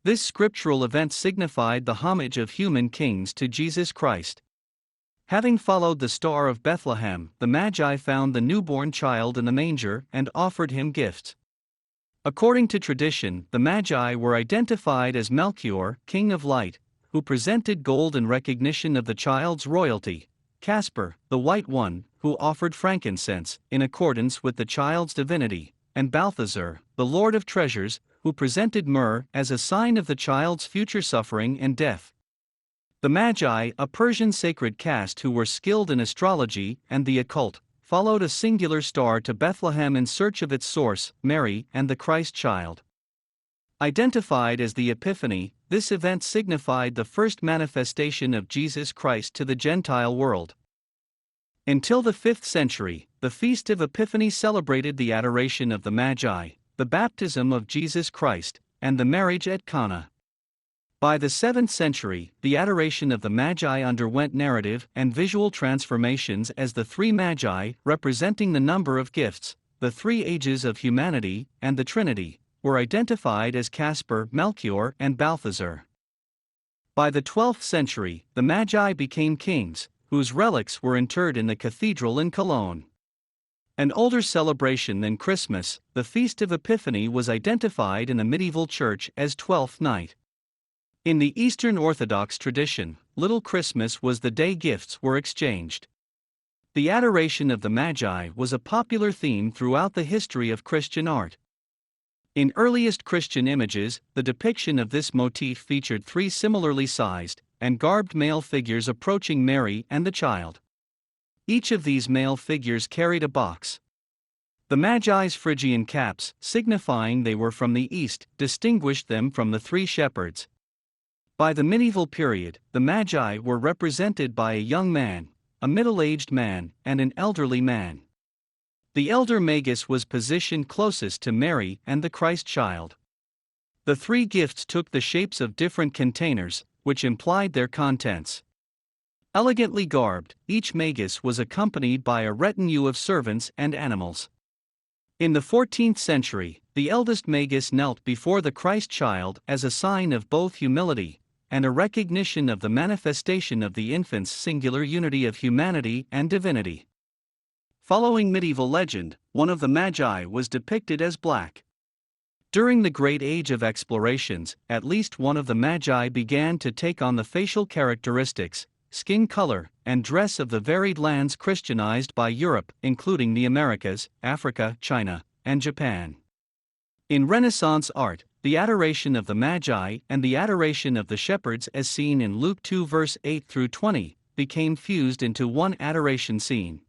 This scriptural event signified the homage of human kings to Jesus Christ. Having followed the star of Bethlehem, the Magi found the newborn child in the manger and offered him gifts. According to tradition, the Magi were identified as Melchior, king of light, who presented gold in recognition of the child's royalty; Caspar, the white one, who offered frankincense, in accordance with the child's divinity; and Balthazar, the lord of treasures, who presented myrrh as a sign of the child's future suffering and death. The Magi, a Persian sacred caste who were skilled in astrology and the occult, followed a singular star to Bethlehem in search of its source, Mary and the Christ child. Identified as the Epiphany, this event signified the first manifestation of Jesus Christ to the Gentile world. Until the 5th century, the Feast of Epiphany celebrated the adoration of the Magi, the baptism of Jesus Christ, and the marriage at Cana. By the 7th century, the adoration of the Magi underwent narrative and visual transformations as the three Magi, representing the number of gifts, the three ages of humanity, and the Trinity, were identified as Caspar, Melchior, and Balthazar. By the 12th century, the Magi became kings, whose relics were interred in the cathedral in Cologne. An older celebration than Christmas, the Feast of Epiphany was identified in the medieval church as Twelfth Night. In the Eastern Orthodox tradition, Little Christmas was the day gifts were exchanged. The adoration of the Magi was a popular theme throughout the history of Christian art. In earliest Christian images, the depiction of this motif featured three similarly sized and garbed male figures approaching Mary and the child. Each of these male figures carried a box. The Magi's Phrygian caps, signifying they were from the east, distinguished them from the three shepherds. By the medieval period, the Magi were represented by a young man, a middle-aged man, and an elderly man. The elder Magus was positioned closest to Mary and the Christ child. The three gifts took the shapes of different containers, which implied their contents. Elegantly garbed, each Magus was accompanied by a retinue of servants and animals. In the 14th century, the eldest Magus knelt before the Christ child as a sign of both humility and a recognition of the manifestation of the infant's singular unity of humanity and divinity. Following medieval legend, one of the Magi was depicted as black. During the Great Age of Explorations, at least one of the Magi began to take on the facial characteristics, skin color, and dress of the varied lands Christianized by Europe, including the Americas, Africa, China, and Japan. In Renaissance art, the adoration of the Magi and the adoration of the shepherds, as seen in Luke 2 verse 8 through 20, became fused into one adoration scene.